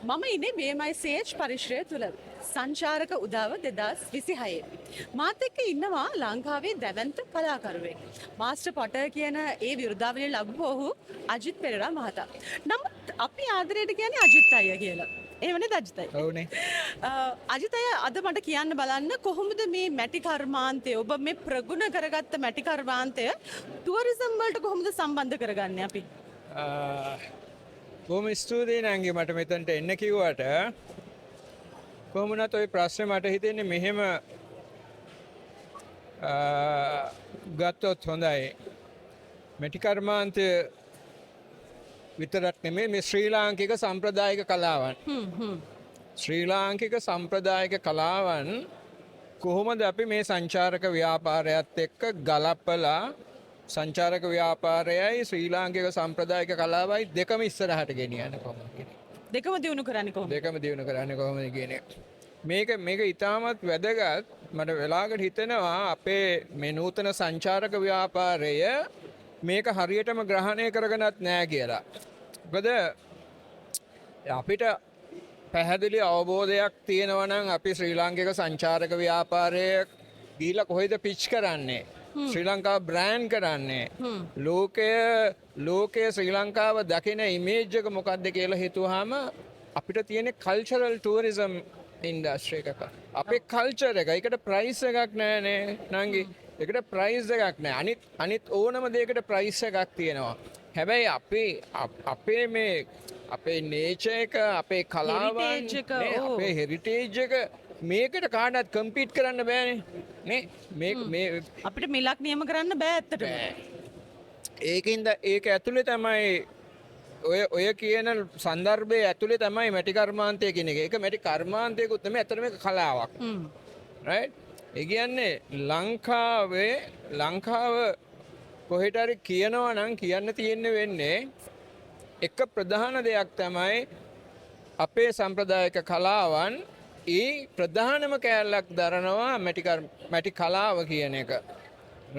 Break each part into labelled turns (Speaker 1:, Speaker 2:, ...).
Speaker 1: මම ඉන්නේ BMICH පරිශ්‍රය තුළ සංචාරක උදාව 2026. මාත් එක්ක ඉන්නවා ලංකාවේ දැවැන්ත කලාකරුවෙක්. මාස්ටර් පොටර් කියන ඒ විරුදාවලිය ලැබුව ඔහු අජිත් පෙරේරා මහතා. නමුත් අපි ආදරයට කියන්නේ අජිත් අයියා කියලා. එහෙමනේ අජිත් අයියා.
Speaker 2: ඔව්නේ.
Speaker 1: අජිත් අයියා අද මට කියන්න බලන්න කොහොමද මේ මැටි කර්මාන්තය ඔබ මේ ප්‍රගුණ කරගත්ත මැටි කර්මාන්තය ටුවරිසම් වලට කොහොමද සම්බන්ධ කරගන්නේ අපි?
Speaker 2: බොහොම ස්තුතියි නංගි මට මෙතනට එන්න කිව්වට කොහොම වුණත් ওই ප්‍රශ්නේ මට හිතෙන්නේ මෙහෙම ගත්තොත් හොඳයි. මැටි කර්මාන්තය විතරක් නෙමෙයි මේ ශ්‍රී ලාංකික සම්ප්‍රදායික කලාවන්. ශ්‍රී ලාංකික සම්ප්‍රදායික කලාවන් කොහොමද අපි මේ සංචාරක ව්‍යාපාරයත් එක්ක ගලපලා සංචාරක ව්‍යාපාරයයි ශ්‍රී ලාංකික සම්ප්‍රදායික කලාවයි දෙකම ඉස්සරහට ගෙනියන්නේ කොහොමද කියන එක.
Speaker 1: දෙකම දිනු කරන්නේ කොහොමද?
Speaker 2: දෙකම දිනු කරන්නේ කොහොමද කියන එක. මේක ඉතාමත් වැදගත්. මට වෙලාවකට හිතෙනවා අපේ මේ නූතන සංචාරක ව්‍යාපාරය මේක හරියටම ග්‍රහණය කරගෙනත් නෑ කියලා. මොකද අපිට පැහැදිලි අවබෝධයක් තියෙනවා නම් අපි ශ්‍රී ලාංකික සංචාරක ව්‍යාපාරය ගිහිල්ලා කොහෙද පිච් කරන්නේ? ශ්‍රී ලංකාව බ්‍රෑන්ඩ් කරන්නේ ලෝකය ශ්‍රී ලංකාව දකින ඉමේජ් එක මොකක්ද කියලා හිතුවාම අපිට තියෙන කල්චරල් ටූරිසම් ඉන්ඩස්ට්‍රි එකක අපේ කල්චර් එක ඒකට ප්‍රයිස් එකක් නෑනේ නංගි ඒකට ප්‍රයිස් එකක් නෑ අනිත් ඕනම දෙයකට ප්‍රයිස් එකක් තියෙනවා හැබැයි අපේ මේ අපේ නේචර් එක අපේ කලාවන් අපේ හෙරිටේජ් එක මේකට කාටවත් කම්පීට් කරන්න බෑනේ මේ
Speaker 1: අපිට මිලක් නියම කරන්න බෑ ඇත්තටම.
Speaker 2: ඒකින්ද ඒක ඇතුලේ තමයි ඔය කියන සන්දර්භයේ ඇතුලේ තමයි මැටි කර්මාන්තය කියන එක. ඒක මැටි කර්මාන්තයකුත් නෙමෙයි ඇත්තටම ඒක කලාවක්. රයිට්? ඒ කියන්නේ ලංකාව කොහෙට හරි කියනවා නම් කියන්න තියෙන්නේ වෙන්නේ එක ප්‍රධාන දෙයක් තමයි අපේ සම්ප්‍රදායික කලාවන් ඒ ප්‍රධානම කෑල්ලක් දරනවා මැටි කලාව කියන එක.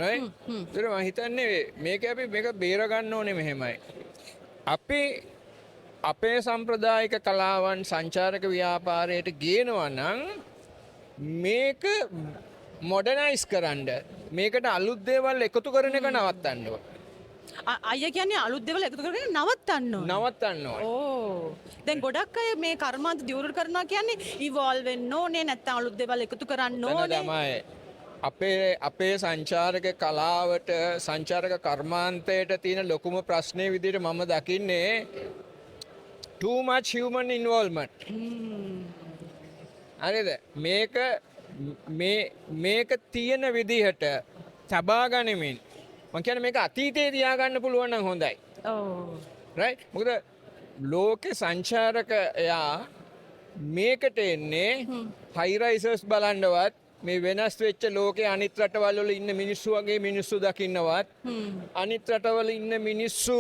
Speaker 2: රයිට්? ඒතර මම හිතන්නේ මේක බේර ගන්න ඕනේ මෙහෙමයි. අපේ සම්ප්‍රදායික කලාවන් සංචාරක ව්‍යාපාරයට ගේනවා නම් මේක මොඩර්නයිස් කරන්න මේකට අලුත් දේවල් එකතු කරන එක නවත්තන්න ඕන.
Speaker 1: අයියා කියන්නේ අලුත් දේවල් එකතු කරගෙන නවත්තන්න ඕන.
Speaker 2: නවත්තන්න ඕන.
Speaker 1: ඕ. දැන් ගොඩක් අය මේ කර්මාන්ත දියුණු කරනවා කියන්නේ ඉවෝල්ව් වෙන්න ඕනේ නැත්නම් අලුත් දේවල් එකතු කරන්න ඕනේ.
Speaker 2: තමයි අපේ සංචාරක කලාවට සංචාරක කර්මාන්තයට තියෙන ලොකුම ප්‍රශ්නේ විදිහට මම දකින්නේ too much human involvement. හරිද? මේක තියෙන විදිහට තබා ගනිමින් මම කියන්නේ මේක අතීතයේ තියාගන්න පුළුවන් නම් හොඳයි.
Speaker 1: ඔව්.
Speaker 2: රයිට්? මොකද ලෝකේ සංචාරකයා මේකට එන්නේ හයි රයිසර්ස් බලන්නවත් මේ වෙනස් වෙච්ච ලෝකේ අනිත් රටවල් වල ඉන්න මිනිස්සු වගේ මිනිස්සු දකින්නවත් අනිත් රටවල ඉන්න මිනිස්සු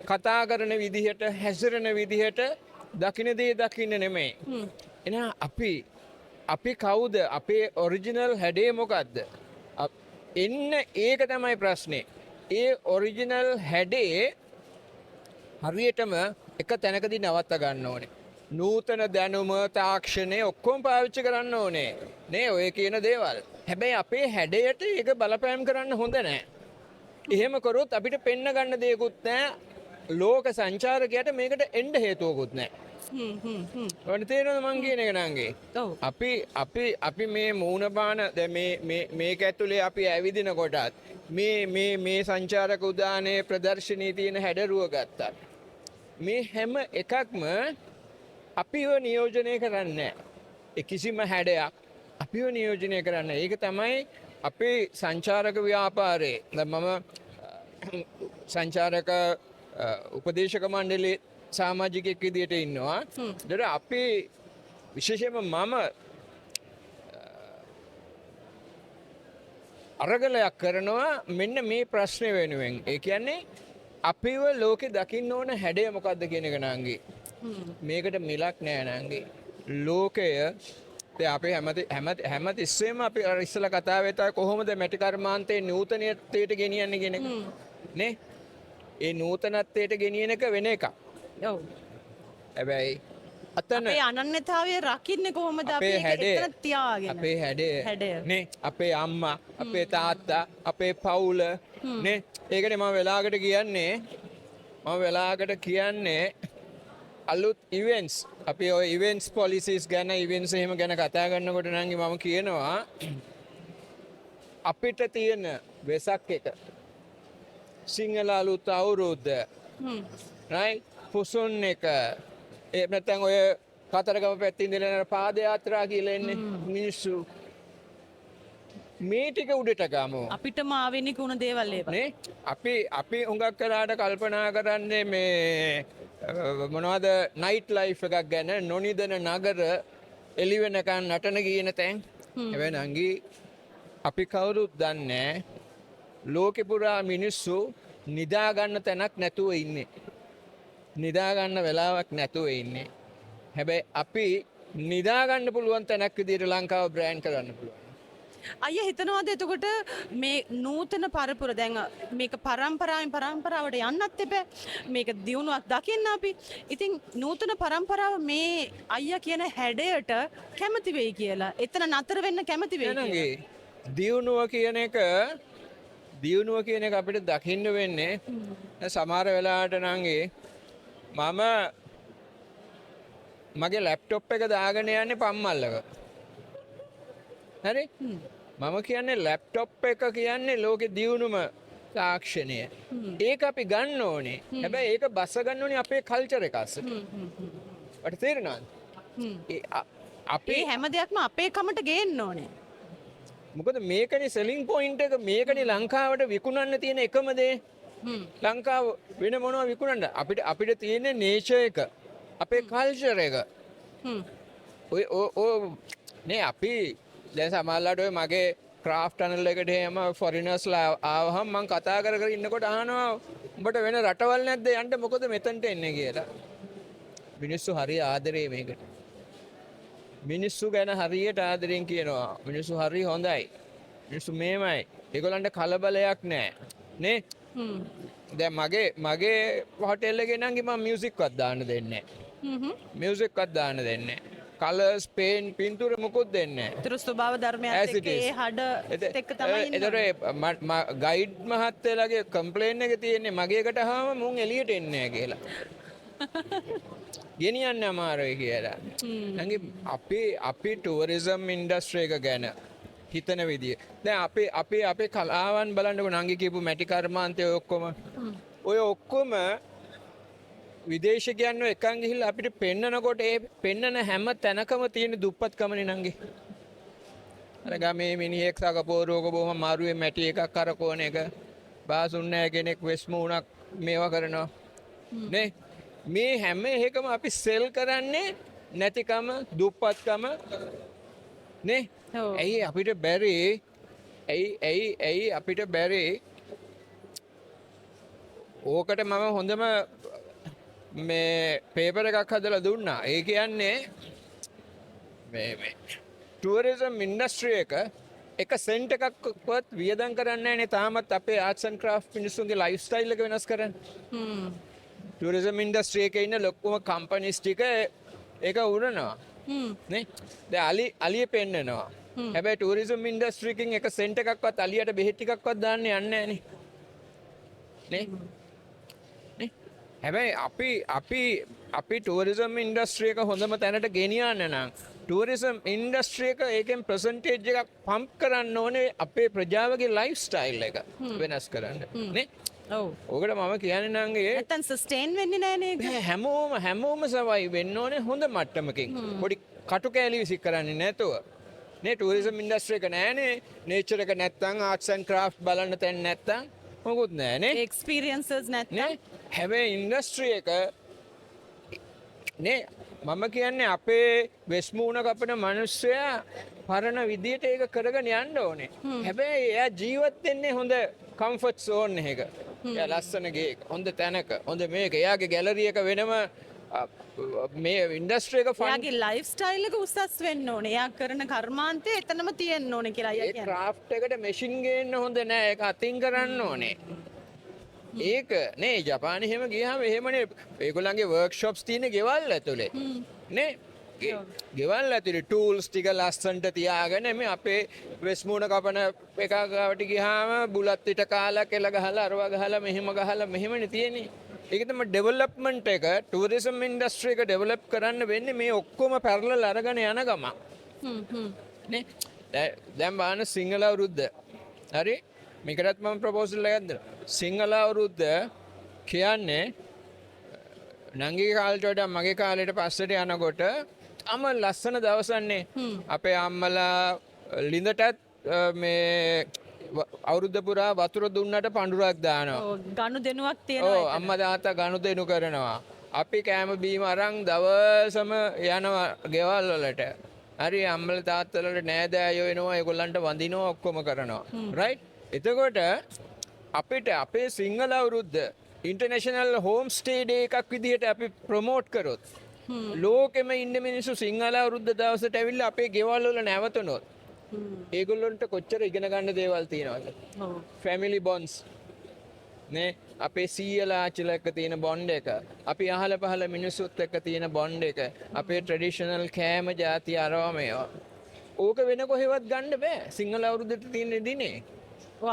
Speaker 2: කතා කරන විදිහට හැසිරෙන විදිහට දකින්න දේ දකින්න නෙමෙයි. එහෙනම් අපි කවුද? අපේ ඔරිජිනල් හැඩය මොකද්ද? එන්න ඒක තමයි ප්‍රශ්නේ. ඒ ඔරිජිනල් හැඩේ හරියටම එක තැනකදී නවත්ත ගන්න ඕනේ. නූතන දැනුම තාක්ෂණය ඔක්කොම පාවිච්චි කරන්න ඕනේ. නේ ඔය කියන දේවල්. හැබැයි අපේ හැඩයට ඒක බලපෑම් කරන්න හොඳ නෑ. එහෙම කරොත් අපිට පෙන්න ගන්න දෙයක්වත් නෑ. ලෝක සංචාරකයට මේකට එන්න හේතුවකුත් නෑ. ඔන්න තේරෙනවද මං කියන එක නංගි?
Speaker 1: ඔව්.
Speaker 2: අපි මේ මූණ බාන දැන් මේක ඇතුලේ අපි ඇවිදින කොටත් මේ සංචාරක උදානයේ ප්‍රදර්ශනයේ තියෙන හැඩරුව ගත්තා. මේ හැම එකක්ම අපිව නියෝජනය කරන්නේ නැහැ. කිසිම හැඩයක් අපිව නියෝජනය කරන්නේ. ඒක තමයි අපේ සංචාරක ව්‍යාපාරයේ. දැන් මම සංචාරක උපදේශක මණ්ඩලයේ සමාජිකයෙක් විදියට ඉන්නවා. ඒතර අපි විශේෂයෙන්ම මම අරගලයක් කරනවා මෙන්න මේ ප්‍රශ්නේ වෙනුවෙන්. ඒ කියන්නේ අපිව ලෝකෙ දකින්න ඕන හැඩය මොකද්ද කියන එක නංගි. මේකට මිලක් නෑ නංගි. ලෝකය අපි හැමතිස්සෙම අපි අර ඉස්සලා කතා වෙතා කොහොමද මැටි කර්මාන්තයේ නූතනත්වයට ගෙනියන්නේ කියන එක නේ ඒ නූතනත්වයට ගෙනියන එක වෙන එකක්.
Speaker 1: ඔව්.
Speaker 2: හැබැයි අතන
Speaker 1: අපේ අනන්‍යතාවය රකින්නේ කොහොමද අපි
Speaker 2: අපේ
Speaker 1: ඒක
Speaker 2: හැඩය
Speaker 1: එතන තියාගෙන?
Speaker 2: අපේ
Speaker 1: හැඩය.
Speaker 2: හැඩේ අපේ අම්මා අපේ තාත්තා අපේ පවුල නේ ඒකනේ මම වෙලාවකට කියන්නේ අලුත් ඉවෙන්ට්ස් අපි ඔය ඉවෙන්ට්ස් පොලිසිස් ගැන ඉවෙන්ට්ස් එහෙම ගැන කතා කරනකොට නම් මම කියනවා අපිට තියෙන වෙසක් එක සිංහල අලුත් අවුරුද්ද right පුසුන් එක එහෙම නැත්නම් ඔය කතරගම පැත්තේ ඉඳලා පාදයාත්‍රා කියලා එන්නේ මිනිස්සු මේ ටික උඩට ගමු
Speaker 1: අපිටම ආවෙනික වුණ දේවල් ඒවා.
Speaker 2: නේ අපි හුඟක් කරාට කල්පනා කරන්නේ මේ මොනවද නයිට් ලයිෆ් එකක් ගැන නොනිදන නගර එළි වෙනකන් නටන කියන තැන් හැබැයි නංගි අපි කවුරුත් දන්නේ ලෝකෙ පුරා මිනිස්සු නිදා ගන්න තැනක් නැතුව ඉන්නේ නිදා ගන්න වෙලාවක් නැතුව ඉන්නේ හැබැයි අපි නිදා ගන්න පුළුවන් තැනක් විදිහට ලංකාව බ්‍රෑන්ඩ් කරන්න පුළුවන්
Speaker 1: අයියා හිතනවාද එතකොට මේ නූතන පරපුර දැන් මේක පරම්පරාවෙන් පරම්පරාවට යන්නත් එපා මේක දියුණුවක් දකින්න අපි ඉතින් නූතන පරම්පරාව මේ අයියා කියන හැඩයට කැමති වෙයි කියලා එතන නතර වෙන්න කැමති වෙයි කියලා
Speaker 2: දියුණුව කියන එක අපිට දකින්න වෙන්නේ සමහර වෙලාවට නංගේ මම මගේ ලැප්ටොප් එක දාගෙන යන්නේ පම්මල්ලක හරි මම කියන්නේ ලැප්ටොප් එක කියන්නේ ලෝකෙ දියුණුම තාක්ෂණය ඒක අපි ගන්න ඕනේ හැබැයි ඒක බස ගන්න ඕනේ අපේ කල්චර් එක අස්සට වට තේරෙනවද
Speaker 1: අපේ හැම දෙයක්ම අපේ කමට ගේන්න ඕනේ
Speaker 2: මොකද මේකනේ සෙලින් පොයින්ට් එක මේකනේ ලංකාවට විකුණන්න තියෙන එකම දේ ලංකාව වෙන මොනවා විකුණන්න අපිට තියෙන නේචර් එක අපේ කල්චර් එක ඔය නේ අපි දැන් සමහරවිට ඔය මගේ ක්‍රාෆ්ට් channel එකට එහෙම ෆොරිනර්ස්ලා ආවහම මම කතා කර ඉන්නකොට අහනවා උඹට වෙන රටවල් නැද්ද යන්න මොකද මෙතනට එන්නේ කියලා මිනිස්සු හරි ආදරේ මේකට මිනිස්සු ගැන හරියට ආදරෙන් කියනවා මිනිස්සු හරි හොඳයි මිනිස්සු මේමයි ඒගොල්ලන්ට කලබලයක් නැහැ නේ දැන් මගේ හොටෙල් එකේ නම් මම මියුසික්වත් දාන්න දෙන්නේ නැහැ මියුසික්වත් දාන්න දෙන්නේ නැහැ කලර්ස් පේන් පින්තූර මොකුත් දෙන්නේ නැහැ.
Speaker 1: ඒතර ස්වභාව ධර්මයත් එක්ක ඒ හඩ එක්ක තමයි ඉන්නේ.
Speaker 2: ඒතර ගයිඩ් මහත්තයලාගේ කම්ප්ලේන් එක තියෙන්නේ මගේ එකට ආවම මුන් එළියට එන්නේ නැහැ කියලා. ගෙනියන්න අමාරුයි කියලා. නැංගි අපි ටුවරිසම් ඉන්ඩස්ට්‍රි එක ගැන හිතන විදිය. දැන් අපේ කලාවන් බලන්නකො නංගි කියපු මැටි කර්මාන්තය ඔය ඔක්කොම විදේශිකයන් එකන් ගිහිල්ලා අපිට පෙන්නනකොට ඒ පෙන්නන හැම තැනකම තියෙන දුප්පත්කමනේ නංගි. අර ගමේ මිනිහෙක් සකපෝරුවක බොහොම මාරුවේ මැටි එකක් කරකෝන එක. බාසුන් නැහැ කෙනෙක් වෙස් මූණක් මේවා කරනවා. නේ මේ හැම එකම අපි සෙල් කරන්නේ නැතිකම දුප්පත්කම නේ. ඇයි අපිට බැරි ඇයි අපිට බැරි ඕකට මම හොඳම මේ පේපර් එකක් හදලා දුන්නා. ඒ කියන්නේ මේ ටුවරිසම් ඉන්ඩස්ට්‍රි එක සෙන්ට් එකක්වත් වියදම් කරන්නේ නැහැ නේ තාමත් අපේ ආර්ට්ස් ඇන්ඩ් ක්‍රාෆ්ට් මිනිස්සුන්ගේ ලයිෆ් ස්ටයිල් එක වෙනස් කරන්න. ටුවරිසම් ඉන්ඩස්ට්‍රි එකේ ඉන්න ලොකුම කම්පනීස් ටික ඒක උරනවා. නේ දැන් අලිය පෙන්නනවා. හැබැයි ටුවරිසම් ඉන්ඩස්ට්‍රි එකකින් එක සෙන්ට් එකක්වත් අලියට බෙහෙත් ටිකක්වත් දාන්න යන්නේ නැහැ නේ. හැබැයි අපි ටුවරිසම් ඉන්ඩස්ට්‍රි එක හොඳම තැනට ගෙනියන්න නම් ටුවරිසම් ඉන්ඩස්ට්‍රි එක ඒකෙන් ප්‍රසන්ටේජ් එකක් පම්ප් කරන්න ඕනේ අපේ ප්‍රජාවගේ ලයිෆ් ස්ටයිල් එක වෙනස් කරන්න නේ.
Speaker 1: ඔව්.
Speaker 2: ඕකට මම කියන්නේ නංගේ
Speaker 1: නැත්තම් සස්ටේන් වෙන්නේ නැහැ නේද?
Speaker 2: හැමෝම සවයි වෙන්න ඕනේ හොඳ මට්ටමකින්. පොඩි කටු කෑලි විසික් කරන්නේ නැතුව. නේ ටුවරිසම් ඉන්ඩස්ට්‍රි එක නෑනේ. නේචර් එක නැත්තම් ආර්ට්ස් ඇන්ඩ් ක්‍රාෆ්ට් බලන්න තැන් නැත්තම් මොකුත් නෑනේ.
Speaker 1: එක්ස්පීරියන්සස් නැත්තම්
Speaker 2: හැබැයි ඉන්ඩස්ට්‍රි එක නේ මම කියන්නේ අපේ වෙස්මූණ කපන මිනිස්සයා පරණ විදියට ඒක කරගෙන යන්න ඕනේ. හැබැයි එයා ජීවත් වෙන්නේ හොඳ කම්ෆර්ට් සෝන් එකක. එයා ලස්සන ගේ හොඳ තැනක හොඳ මේක එයාගේ ගැලරි එක වෙනම මේ ඉන්ඩස්ට්‍රි එක ෆන්
Speaker 1: එයාගේ ලයිෆ් ස්ටයිල් එක උසස් වෙන්න ඕනේ. එයා කරන කර්මාන්තය එතනම තියෙන්න ඕනේ කියලා අයියා
Speaker 2: ඒ
Speaker 1: කියන්නේ.
Speaker 2: ක්‍රාෆ්ට් එකට මැෂින් ගේන්න හොඳ නෑ ඒක අතින් කරන්න ඕනේ. ඒක නේ ජපාන එහෙම ගියහම එහෙමනේ ඒගොල්ලන්ගේ වර්ක්ෂොප්ස් තියෙන ගෙවල් ඇතුලේ නේ ගෙවල් ඇතුලේ ටූල්ස් ටික ලස්සනට තියාගෙන මේ අපේ වෙස්මුණ කපන එක ගාවට ගියාම බුලත් පිට කාලා කෙල ගහලා අරවා ගහලා මෙහෙමනේ තියෙන්නේ. ඒක තමයි ඩෙවලොප්මන්ට් එක ටූරිසම් ඉන්ඩස්ට්‍රි එක ඩෙවලොප් කරන්න වෙන්නේ මේ ඔක්කොම පැරලල් අරගෙන යන ගම. නේ දැන් බලන්න සිංහල අවුරුද්ද. හරි මේකටත් මම ප්‍රොපෝසල් එකක් දෙනවා. සිංහල අවුරුද්ද කියන්නේ නංගිගේ කාලේට වඩා මගේ කාලේට පස්සට යනකොට තම ලස්සන දවසන්නේ. අපේ අම්මලා ලිඳටත් මේ අවුරුද්ද පුරා වතුර දුන්නට පඳුරක් දානවා.
Speaker 1: ගනු දෙනුවක් තියෙනවා.
Speaker 2: අම්මා තාත්තා ගනු දෙනු කරනවා. අපි කෑම බීම අරන් දවසම යනවා ගෙවල් වලට. හරි අම්මලා තාත්තලාට නෑදෑයෝ එනවා ඒගොල්ලන්ට වඳිනවා ඔක්කොම කරනවා. රයිට්? එතකොට අපිට අපේ සිංහල අවුරුද්ද ඉන්ටර්නැෂනල් හෝම් ස්ටේ ඩේ එකක් විදිහට අපි ප්‍රොමෝට් කරොත් ලෝකෙම ඉන්න මිනිස්සු සිංහල අවුරුද්ද දවසට ඇවිල්ලා අපේ ගෙවල් වල නැවතුනොත් ඒගොල්ලොන්ට කොච්චර ඉගෙන ගන්න දේවල් තියෙනවද? ෆැමිලි බොන්ඩ්ස් නේ අපේ සීයලා ආච්චිලා එක්ක තියෙන බොන්ඩ් එක, අපි අහල පහල මිනිස්සුත් එක්ක තියෙන බොන්ඩ් එක, අපේ ට්‍රැඩිෂනල් කෑම ಜಾති අරවා මේවා. ඕක වෙන කොහෙවත් ගන්න බෑ. සිංහල අවුරුද්දට තියෙන දිනේ.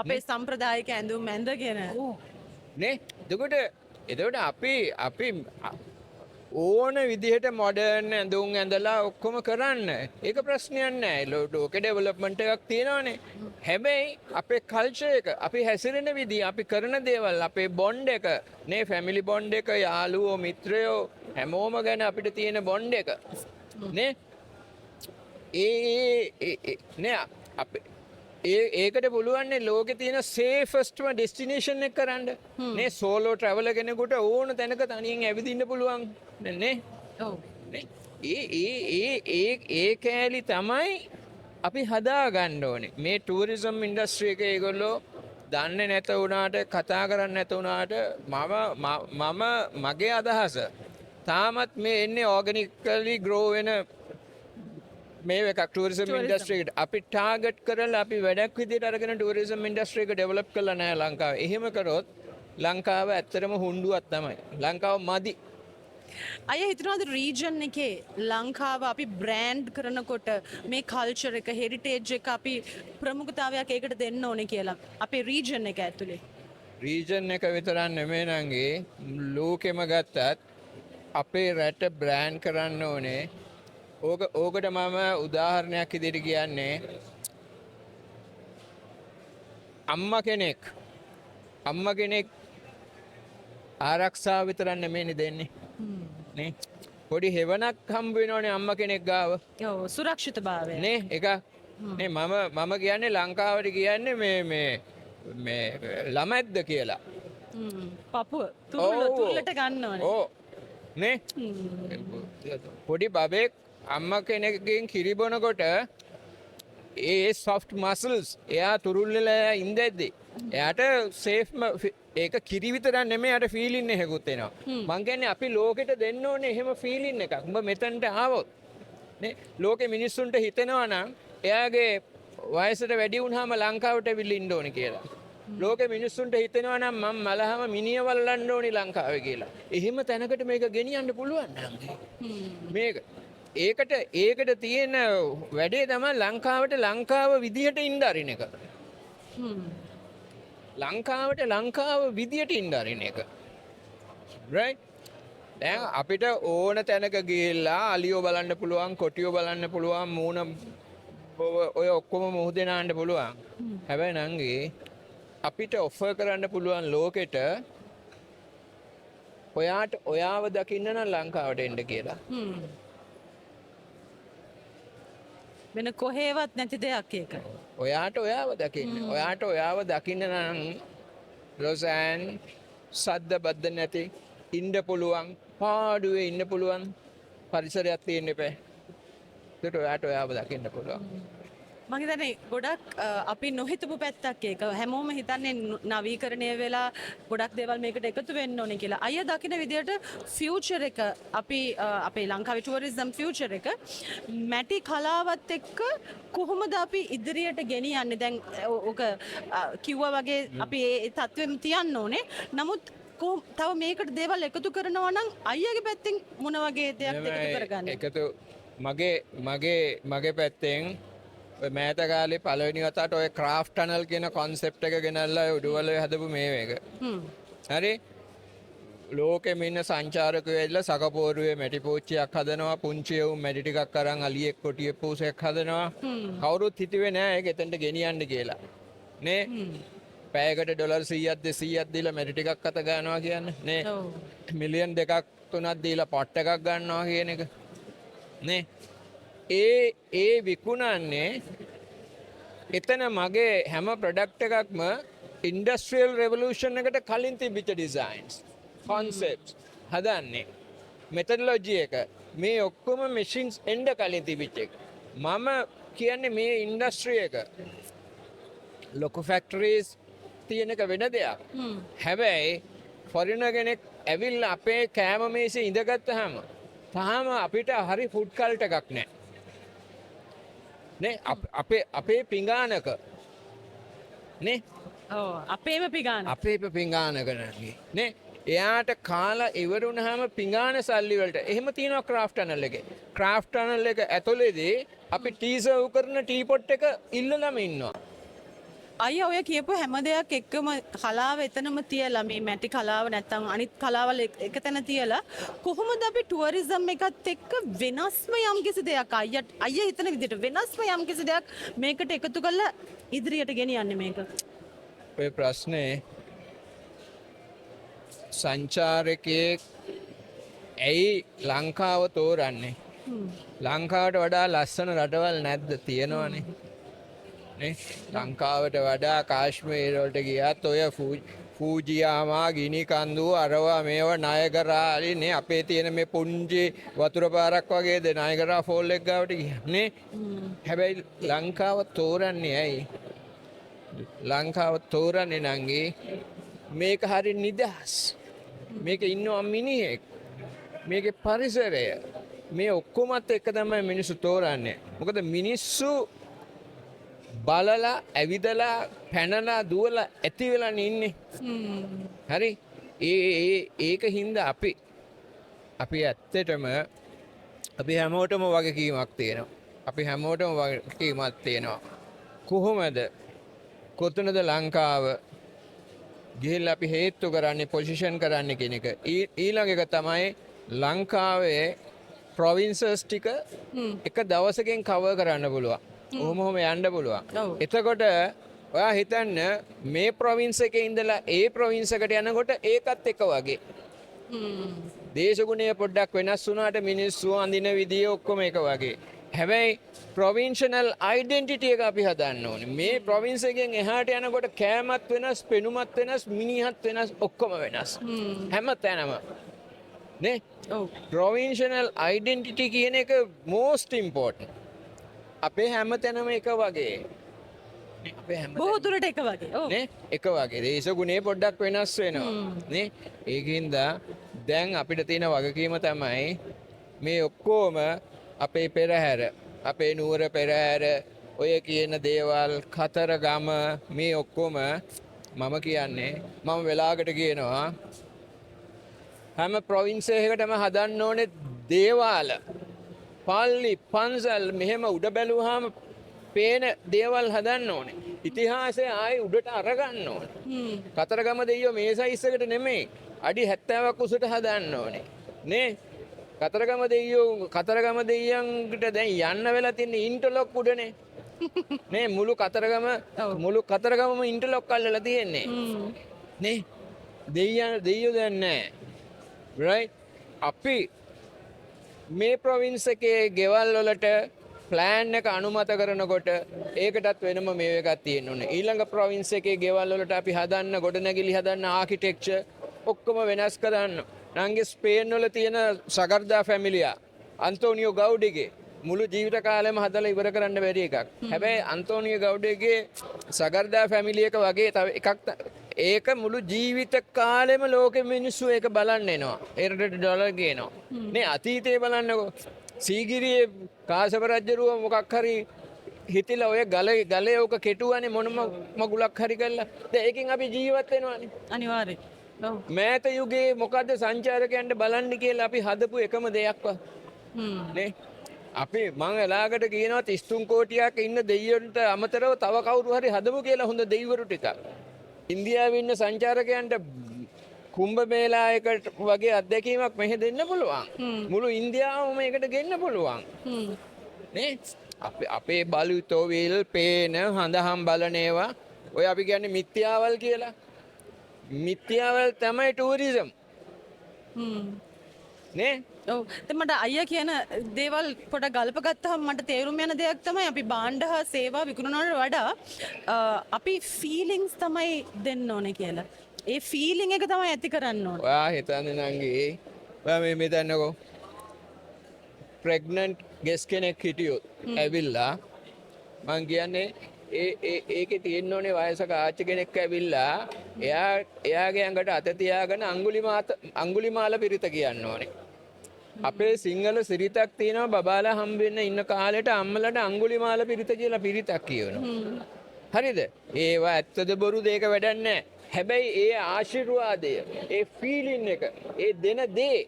Speaker 1: අපේ සම්ප්‍රදායික ඇඳුම් ඇඳගෙන
Speaker 2: නේ එතකොට අපි ඕන විදිහට මොඩර්න් ඇඳුම් ඇඳලා ඔක්කොම කරන්න ඒක ප්‍රශ්නයක් නෑ. ලෝකෙ ඩෙවලොප්මන්ට් එකක් තියෙනවානේ. හැබැයි අපේ කල්චර් එක අපි හැසිරෙන විදිහ අපි කරන දේවල් අපේ බොන්ඩ් එක නේ ෆැමිලි බොන්ඩ් එක යාළුවෝ මිත්‍රයෝ හැමෝම ගැන අපිට තියෙන බොන්ඩ් එක නේ නේ අපේ ඒකට පුළුවන්නේ ලෝකෙ තියෙන සේෆස්ට්ම ඩෙස්ටිනේෂන් එක කරන්න නේ සෝලෝ ට්‍රැවලර් කෙනෙකුට ඕන තැනක තනියෙන් ඇවිදින්න පුළුවන් නේ ඒ කෑලි තමයි අපි හදා ගන්න ඕනේ මේ ටූරිසම් ඉන්ඩස්ට්‍රි එක ඒගොල්ලෝ දන්නේ නැත වුණාට කතා කරන්නේ නැත වුණාට මම මගේ අදහස තාමත් මේ එන්නේ ඕගනිකලි ග්‍රෝ වෙන මේ එකක් ටූරිසම් ඉන්ඩස්ට්‍රි එකට අපි ටාගට් කරලා අපි වැඩක් විදිහට අරගෙන ටූරිසම් ඉන්ඩස්ට්‍රි එක ඩෙවලොප් කරලා නැහැ ලංකාවේ. එහෙම කරොත් ලංකාව ඇත්තටම හුණ්ඩුවක් තමයි. ලංකාව මදි.
Speaker 1: අය හිතනවාද රීජන් එකේ ලංකාව අපි බ්‍රෑන්ඩ් කරනකොට මේ කල්චර් එක හෙරිටේජ් එක අපි ප්‍රමුඛතාවයක් ඒකට දෙන්න ඕනේ කියලා. අපේ රීජන් එක ඇතුලේ.
Speaker 2: රීජන් එක විතරක් නෙමෙයි නංගී ලෝකෙම ගත්තත් අපේ රට බ්‍රෑන්ඩ් කරන්න ඕනේ. ඕකට මම උදාහරණයක් ඉදිරියට කියන්නේ අම්මා කෙනෙක් ආරක්ෂාව විතරක් නෙමෙයිනේ දෙන්නේ නේ පොඩි හෙවණක් හම්බ වෙනවනේ අම්මා කෙනෙක් ගාව
Speaker 1: ඔව් සුරක්ෂිතභාවය
Speaker 2: නේ එක නේ මම කියන්නේ ලංකාවට කියන්නේ මේ ළමැද්ද කියලා
Speaker 1: පපුව තුරුලට ගන්න ඕනේ
Speaker 2: ඕ නේ පොඩි බබෙක් අම්මා කෙනෙක්ගෙන් කිරි බොනකොට ඒ සොෆ්ට් මසල්ස් එයා තුරුල්ලලා ඉඳද්දි එයාට සේෆ්ම ඒක කිරි විතරක් නෙමෙයි යාට ෆීලින් එකකුත් එනවා මං කියන්නේ අපි ලෝකෙට දෙන්න ඕනේ එහෙම ෆීලින් එකක් උඹ මෙතනට ආවොත් නේ ලෝකෙ මිනිස්සුන්ට හිතෙනවා නම් එයාගේ වයසට වැඩි වුණාම ලංකාවට ඇවිල්ලා ඉන්න ඕනේ කියලා ලෝකෙ මිනිස්සුන්ට හිතෙනවා නම් මම මලහම මිනිය වල්ලන්න ඕනේ ලංකාවේ කියලා එහෙම තැනකට මේක ගෙනියන්න පුළුවන් නම් මේක ඒකට තියෙන වැඩේ තමයි ලංකාවට ලංකාව විදිහට ඉන්න අරින එක. ලංකාවට ලංකාව විදිහට ඉන්න අරින එක. right? දැන් අපිට ඕන තැනක ගිහිල්ලා අලියෝ බලන්න පුළුවන්, කොටියෝ බලන්න පුළුවන්, මූණ ඔය ඔක්කොම මුහුදේ නාන්න පුළුවන්. හැබැයි නංගි අපිට ඔෆර් කරන්න පුළුවන් ලෝකෙට ඔයාව දකින්න නම් ලංකාවට එන්න කියලා.
Speaker 1: වෙන කොහේවත් නැති දෙයක් ඒක.
Speaker 2: ඔයාට ඔයාව දකින්න නම් රොසෑන් සද්ද බද්ද නැති ඉන්න පුළුවන් පාඩුවේ ඉන්න පුළුවන් පරිසරයක් තියෙන්න එපා. ඒකට ඔයාට ඔයාව දකින්න පුළුවන්.
Speaker 1: මම හිතන්නේ ගොඩක් අපි නොහිතපු පැත්තක් ඒක. හැමෝම හිතන්නේ නවීකරණය වෙලා ගොඩක් දේවල් මේකට එකතු වෙන්න ඕනේ කියලා. අයියා දකින විදියට ෆියුචර් එක අපි අපේ ලංකාවේ ටුවරිසම් ෆියුචර් එක මැටි කලාවත් එක්ක කොහොමද අපි ඉදිරියට ගෙනියන්නේ? දැන් ඕක කිව්වා වගේ අපි ඒ තත්ත්වෙම තියන්න ඕනේ. නමුත් තව මේකට දේවල් එකතු කරනවා නම් අයියාගේ පැත්තෙන් මොන වගේ දෙයක් එකතු කරගන්නේ?
Speaker 2: එකතු මගේ පැත්තෙන් මෑත කාලේ පළවෙනි වතාවට ඔය ක්‍රාෆ්ට් ටනල් කියන කොන්සෙප්ට් එක ගෙනල්ලා උඩුවල හදපු මේක. හරි ලෝකෙම ඉන්න සංචාරකයෝ ඇවිල්ලා සකපෝරුවේ මැටි පෝච්චියක් හදනවා, පුංචි එවුන් මැටි ටිකක් අරන් අලියෙක් කොටියෙක් පූසයක් හදනවා. කවුරුත් හිතුවේ නෑ ඒක එතනට ගෙනියන්න කියලා. නේ? පැයකට ඩොලර් 100ක් 200ක් දීලා මැටි ටිකක් අත ගන්නවා කියන්නේ නේ? මිලියන් 2ක් 3ක් දීලා පොට් එකක් ගන්නවා කියන එක. නේ? ඒ විකුණන්නේ එතන මගේ හැම ප්‍රොඩක්ට් එකක්ම ඉන්ඩස්ට්‍රියල් රෙවලූෂන් එකට කලින් තිබිච්ච ඩිසයින්ස් කොන්සෙප්ට්ස් හදන්නේ මෙතඩොලොජි එක මේ ඔක්කොම මැෂින්ස් එන්න කලින් තිබිච්ච එක මම කියන්නේ මේ ඉන්ඩස්ට්‍රි එක ලොකු ෆැක්ටරිස් තියෙන එක වෙන දෙයක් හැබැයි ෆොරිනර් කෙනෙක් ඇවිල්ලා අපේ කෑම මේසේ ඉඳගත්තාම තාම අපිට හරි ෆුඩ් කල්ට් එකක් නැහැ නේ අපේ පිඟානක නේ
Speaker 1: අපේම පිඟාන
Speaker 2: අපේ පිඟානක නේ එයාට කාලා ඉවර වුණාම පිඟාන සල්ලි වලට එහෙම තියෙනවා ක්‍රාෆ්ට් ටනල් එකේ ක්‍රාෆ්ට් ටනල් එක ඇතුලේදී අපි ටී සර්ව් කරන ටී පොට් එක ඉල්ලලම ඉන්නවා
Speaker 1: අයියා ඔය කියපු හැම දෙයක් එක්කම කලාව එතනම තියලා මේ මැටි කලාව නැත්තම් අනිත් කලාවල් එක තැන තියලා කොහොමද අපි ටුවරිසම් එකත් එක්ක වෙනස්ම යම්කිසි දෙයක් අයියා හිතන විදිහට වෙනස්ම යම්කිසි දෙයක් මේකට එකතු කරලා ඉදිරියට ගෙනියන්නේ මේක
Speaker 2: ඔය ප්‍රශ්නේ සංචාරකයෙක් ඇයි ලංකාව තෝරන්නේ ලංකාවට වඩා ලස්සන රටවල් නැද්ද තියෙනවනේ ලංකාවට වඩා කාශ්මීර වලට ගියත් ඔය ෆූජියාමා ගිනි කන්දු අරවා මේවා නායගරාලි නේ අපේ තියෙන මේ පුංචි වතුර පාරක් වගේද නායගරා ෆෝල් එක ගාවට ගියන්නේ හැබැයි ලංකාව තෝරන්නේ ඇයි ලංකාව තෝරන්නේ නංගි මේක හරි නිදහස් මේක ඉන්නවා මිනිහෙක් මේකේ පරිසරය මේ ඔක්කොමත් එක තමයි මිනිස්සු තෝරන්නේ මොකද මිනිස්සු බලලා ඇවිදලා පැනලා දුවලා ඇති වෙලා ඉන්නේ හරි ඒක හින්දා අපි ඇත්තටම අපි හැමෝටම වගකීමක් තියෙනවා අපි හැමෝටම වගකීමක් තියෙනවා කොහොමද කොතනද ලංකාව ගිහිල්ලා අපි හේතු කරන්නේ පොසිෂන් කරන්නේ කියන එක ඊළඟ එක තමයි ලංකාවේ ප්‍රොවින්සස් ටික එක දවසකින් කවර් කරන්න පුළුවන් ඔහොම යන්න පුළුවන්. එතකොට ඔයා හිතන්න මේ ප්‍රොවින්ස් එකේ ඉඳලා ඒ ප්‍රොවින්ස් එකට යනකොට ඒකත් එක වගේ. දේශගුණය පොඩ්ඩක් වෙනස් වුණාට මිනිස්සු අඳින විදිය ඔක්කොම එක වගේ. හැබැයි ප්‍රොවින්ෂනල් අයිඩෙන්ටිටි එක අපි හදන්න ඕනේ. මේ ප්‍රොවින්ස් එකෙන් එහාට යනකොට කෑමත් වෙනස්, පෙනුමත් වෙනස්, මිනිහත් වෙනස්, ඔක්කොම වෙනස්. හැම තැනම. නේ? ඔව්. ප්‍රොවින්ෂනල් අයිඩෙන්ටිටි කියන එක most important. අපේ හැම තැනම එක වගේ
Speaker 1: බොහෝ දුරට එක වගේ
Speaker 2: නේ එක වගේ දේශගුණේ පොඩ්ඩක් වෙනස් වෙනවා නේ ඒකින්ද දැන් අපිට තියෙන වගකීම තමයි මේ ඔක්කොම අපේ පෙරහැර අපේ නුවර පෙරහැර ඔය කියන දේවල් කතරගම මේ ඔක්කොම මම කියන්නේ මම වෙලාවකට කියනවා හැම ප්‍රොවින්ස් එකකටම හදන්න ඕනේ දේවාල පල්ලි පන්සල් මෙහෙම උඩ බැලුවාම පේන දේවල් හදන්න ඕනේ. ඉතිහාසය ආයේ උඩට අරගන්න ඕනේ. කතරගම දෙයියෝ මේ සයිස් එකට නෙමෙයි. අඩි 70ක් උසට හදන්න ඕනේ. නේ? කතරගම දෙයියන්ට දැන් යන්න වෙලා තියෙන ඉන්ටර්ලොක් උඩනේ. නේ මුළු කතරගමම ඉන්ටර්ලොක් අල්ලලා තියෙන්නේ. නේ? දෙයියෝ දැන් නැහැ. right? අපි මේ ප්‍රොවින්ස් එකේ ගෙවල් වලට ප්ලෑන් එක අනුමත කරනකොට ඒකටත් වෙනම මේ එකක් තියෙන්න ඕනේ. ඊළඟ ප්‍රොවින්ස් එකේ ගෙවල් වලට අපි හදන්න ගොඩනැගිලි හදන්න ආකිටෙක්චර් ඔක්කොම වෙනස් කරන්න. නංගි ස්පේන් වල තියෙන සගර්දා ෆැමිලියා අන්තෝනියෝ ගවුඩිගේ මුළු ජීවිත කාලෙම හදලා ඉවර කරන්න බැරි එකක්. හැබැයි අන්තෝනිය ගවුඩේගේ සගර්දා ෆැමිලි එක වගේ තව එකක් ඒක මුළු ජීවිත කාලෙම ලෝකෙ මිනිස්සු ඒක බලන්න එනවා. ඒකට ඩොලර් ගේනවා. නේ අතීතේ බලන්නකෝ. සීගිරියේ කාශ්‍යප රජුව මොකක් හරි හිතිලා ඔය ගලේ ඕක කෙටුවානේ මොනම මගුලක් හරි කරලා. දැන් ඒකෙන් අපි ජීවත් වෙනවානේ.
Speaker 1: අනිවාර්යෙන්. ඔව්.
Speaker 2: මෑත යුගයේ මොකද්ද සංචාරකයන්ට බලන්න කියලා අපි හදපු එකම දෙයක්වත්. නේ අපි මං එලාකට කියනවා 33 කෝටියක් ඉන්න දෙයියන්ට අමතරව තව කවුරු හරි හදමු කියලා හොඳ දෙයිවරු ටිකක්. ඉන්දියාවේ ඉන්න සංචාරකයන්ට කුම්භ මේලායකට වගේ අත්දැකීමක් මෙහෙ දෙන්න පුළුවන්. මුළු ඉන්දියාවම මේකට ගෙන්න පුළුවන්. නේ අපේ බලුතොවිල් පේන හඳහම් බලන ඒවා ඔය අපි කියන්නේ මිත්‍යාවල් කියලා. මිත්‍යාවල් තමයි ටූරිසම්. නේ
Speaker 1: ඔව් දැන් මට අයියා කියන දේවල් පොඩ ගල්ප ගත්තහම මට තේරුම් යන දෙයක් තමයි අපි භාණ්ඩ හා සේවා විකුණනවට වඩා අපි ෆීලිංස් තමයි දෙන්න ඕනේ කියලා. ඒ ෆීලිං එක තමයි ඇති කරන්න ඕනේ.
Speaker 2: ඔයා හිතන්නේ නංගී ඔයා මේ මෙතනකෝ ප්‍රෙග්නන්ට් ගෙස් කෙනෙක් හිටියොත් ඇවිල්ලා මං කියන්නේ ඒකේ තියෙන්න ඕනේ වයසක ආච්චි කෙනෙක් ඇවිල්ලා එයාගේ ඇඟට අත තියාගෙන අඟුලිමාල පිරිත කියන්න ඕනේ. අපේ සිංහල සිරිතක් තියෙනවා බබාලා හම්බෙන්න ඉන්න කාලෙට අම්මලට අඟුලිමාල පිරිත කියලා පිරිතක් කියනවා. හරිද? ඒවා ඇත්තද බොරුද ඒක වැඩක් නැහැ. හැබැයි ඒ ආශිර්වාදය, ඒ ෆීලින් එක, ඒ දෙන දේ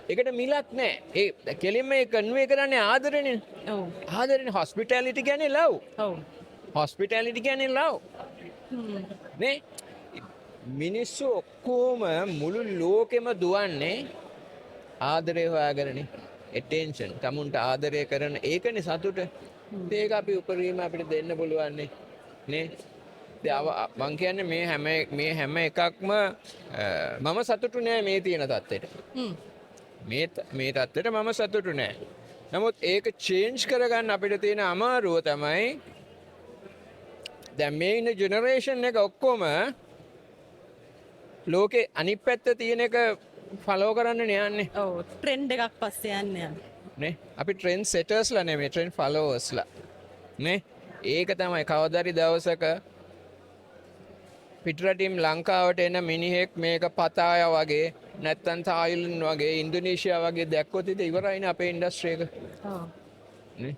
Speaker 2: ඒකට මිලක් නැහැ. ඒ කෙලින්ම ඒ කන්වේ කරන්නේ ආදරෙනේ.
Speaker 1: ඔව්.
Speaker 2: ආදරෙනේ හොස්පිටැලිටි කියන්නේ ලව්.
Speaker 1: ඔව්.
Speaker 2: හොස්පිටැලිටි කියන්නේ ලව්. නේ මිනිස්සු ඔක්කොම මුළු ලෝකෙම දුවන්නේ ආදරය හොයාගෙනනේ. ඇටෙන්ෂන් තමුන්ට ආදරය කරන ඒකනේ සතුට. ඒක අපි උපරිම අපිට දෙන්න පුළුවන් නේ. මං කියන්නේ මේ හැම එකක්ම මම සතුටු නෑ මේ තියෙන තත්ත්වෙට. මේ තත්ත්වෙට මම සතුටු නෑ. නමුත් ඒක චේන්ජ් කරගන්න අපිට තියෙන අමාරුව තමයි දැන් මේ ඉන්න ජෙනරේෂන් එක ඔක්කොම ලෝකේ අනිත් පැත්ත තියෙන එක ෆලෝ කරන්න යන්නේ.
Speaker 1: ඔව් ට්‍රෙන්ඩ් එකක් පස්සේ යන්නේ.
Speaker 2: නේ අපි ට්‍රෙන්ඩ් සෙටර්ස්ලා නෙමෙයි ට්‍රෙන්ඩ් ෆලෝවර්ස්ලා. නේ ඒක තමයි කවදාරි දවසක පිටරටින් ලංකාවට එන මිනිහෙක් මේක පතාය වගේ නැත්තම් තායිලන්ත වගේ ඉන්දුනීසියා වගේ දැක්කොත් ඉතින් ඉවරයිනේ අපේ ඉන්ඩස්ට්‍රි එක.
Speaker 1: ඔව්.
Speaker 2: නේ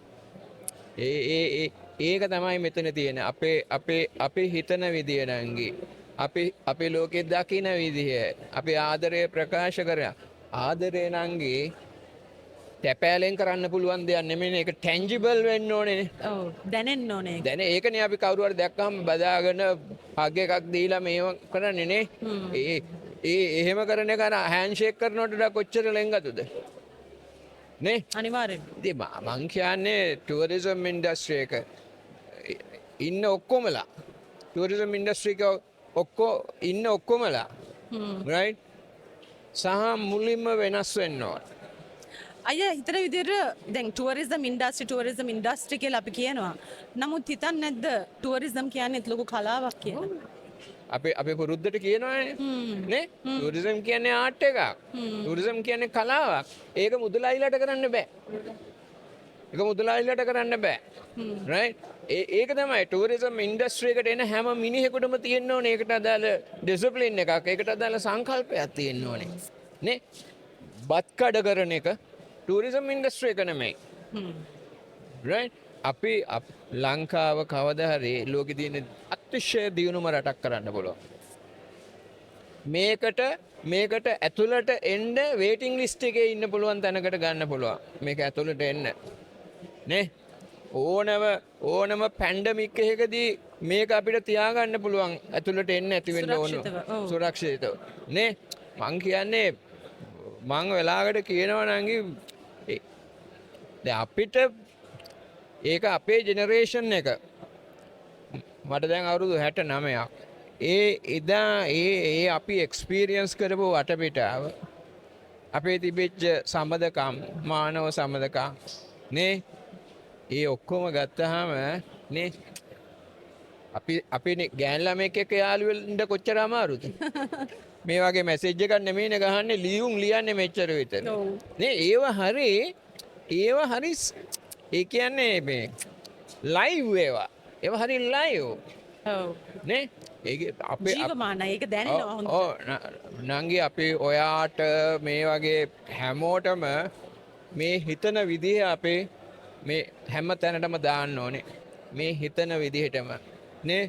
Speaker 2: ඒක තමයි මෙතන තියෙන අපේ හිතන විදිය නංගි. අපි ලෝකෙ දකින විදිහ අපි ආදරය ප්‍රකාශ කරා. ආදරය නංගි තැපෑලෙන් කරන්න පුළුවන් දෙයක් නෙමෙයි ඒක ටැන්ජිබල් වෙන්න ඕනේ.
Speaker 1: ඔව් දැනෙන්න ඕනේ.
Speaker 2: දැන ඒකනේ අපි කවුරු හරි දැක්කම බදාගෙන හග් එකක් දීලා මේව කරන්නේ නේ. එහෙම කරන එක හෑන්ඩ්ෂේක් කරනකොට වඩා කොච්චර ලෙන්ගතුද? නේ?
Speaker 1: අනිවාර්යෙන්.
Speaker 2: ඉතින් මං කියන්නේ ටුවරිසම් ඉන්ඩස්ට්‍රි එක ඉන්න ඔක්කොමලා ටුවරිසම් ඉන්ඩස්ට්‍රි එක ඉන්න ඔක්කොමලා රයිට් සහ මුලින්ම වෙනස් වෙන්න ඕන.
Speaker 1: අයියා හිතන විදිහට දැන් ටුවරිසම් ඉන්ඩස්ට්‍රි කියලා අපි කියනවා. නමුත් හිතන්නේ නැද්ද ටුවරිසම් කියන්නේ ලොකු කලාවක් කියලා?
Speaker 2: අපේ පුරුද්දට කියනවානේ නේ ටුවරිසම් කියන්නේ ආර්ට් එකක්. ටුවරිසම් කියන්නේ කලාවක්. ඒක මුදලායිලට කරන්න බෑ. රයිට්? ඒක තමයි ටුවරිසම් ඉන්ඩස්ට්‍රි එකට එන හැම මිනිහෙකුටම තියෙන්න ඕනේ ඒකට අදාළ ඩිසිප්ලින් එකක්. ඒකට අදාළ සංකල්පයක් තියෙන්න ඕනේ. නේ? බත් කඩ කරන එක ටූරිසම් ඉන්ඩස්ට්‍රි එක නෙමෙයි. රයිට්? අපි ලංකාව කවදා හරි ලෝකෙ තියෙන අතිශය දියුණුම රටක් කරන්න පුළුවන්. මේකට ඇතුළට එන්න වේටිං ලිස්ට් එකේ ඉන්න පුළුවන් තැනකට ගන්න පුළුවන්. මේක ඇතුළට එන්න. නේ? ඕනම පැන්ඩමික් එකකදී මේක අපිට තියාගන්න පුළුවන් ඇතුළට එන්න ඇති වෙන්න ඕන. සුරක්ෂිතව. නේ? මං කියන්නේ මං වෙලාවකට කියනවා නංගි අපිට ඒක අපේ ජෙනරේෂන් එක මට දැන් අවුරුදු 69ක් එදා අපි එක්ස්පීරියන්ස් කරපු වටපිටාව අපේ තිබෙච්ච සම්බන්ධකම් මානව සම්බන්ධකම් නේ ඒ ඔක්කොම ගත්තාම නේ අපි ගෑන් ළමෙක් එක්ක යාළු වෙන්න කොච්චර අමාරුද මේ වගේ මැසේජ් එකක් නෙමෙයිනේ ගහන්නේ ලියන්නේ මෙච්චර විතර නේ ඒව හරි ඒව හරි ඒ කියන්නේ මේ ලයිව් ඒවා හරි ලයිව්
Speaker 1: ඔව්.
Speaker 2: නේ ඒක අපේ
Speaker 1: ජීවමානයි. ඒක දැනෙනවා හොඳට.
Speaker 2: නංගි අපි ඔයාට මේ වගේ හැමෝටම මේ හිතන විදිහ අපේ මේ හැම තැනටම දාන්න ඕනේ මේ හිතන විදිහටම නේ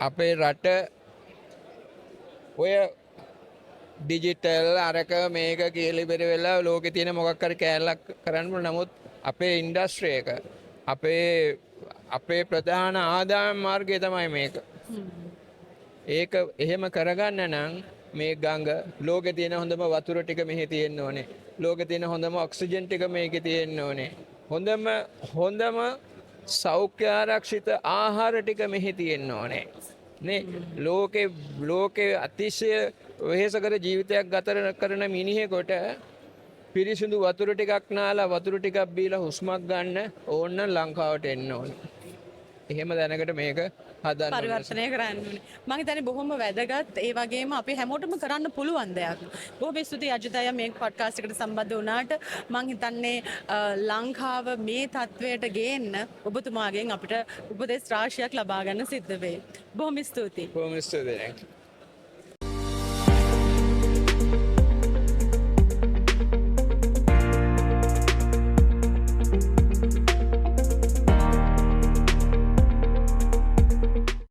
Speaker 2: අපේ රට ඔය ඩිජිටල් අරක මේක කියලා ඉවර වෙලා ලෝකේ තියෙන මොකක් හරි කෑල්ලක් කරන්න නමුත් අපේ ඉන්ඩස්ට්‍රි එක අපේ ප්‍රධාන ආදායම් මාර්ගය තමයි මේක. ඒක එහෙම කරගන්න නම් මේ ගඟ ලෝකේ තියෙන හොඳම වතුර ටික මෙහි තියෙන්න ඕනේ. ලෝකේ තියෙන හොඳම ඔක්සිජන් ටික මේකේ තියෙන්න ඕනේ. හොඳම සෞඛ්‍ය ආරක්ෂිත ආහාර ටික මෙහි තියෙන්න ඕනේ. නේ ලෝකේ අතිශය වෙහෙසකර ජීවිතයක් ගත කරන මිනිහෙකුට පිරිසිදු වතුර ටිකක් නාලා වතුර ටිකක් බීලා හුස්මක් ගන්න ඕන නම් ලංකාවට එන්න ඕනේ. එහෙම දැනකට මේක හදන්න
Speaker 1: පරිවර්තනය කරන්න ඕනේ. මම හිතන්නේ බොහොම වැදගත් ඒ වගේම අපි හැමෝටම කරන්න පුළුවන් දෙයක්. බොහොම ස්තුතියි අජිත අයියා මේ පොඩ්කාස්ට් එකට සම්බන්ධ වුණාට. මම හිතන්නේ ලංකාව මේ තත්වයට ගේන්න ඔබතුමාගෙන් අපිට උපදෙස් රාශියක් ලබා ගන්න සිද්ධ වෙයි. බොහොම ස්තුතියි.
Speaker 2: බොහොම ස්තුතියි.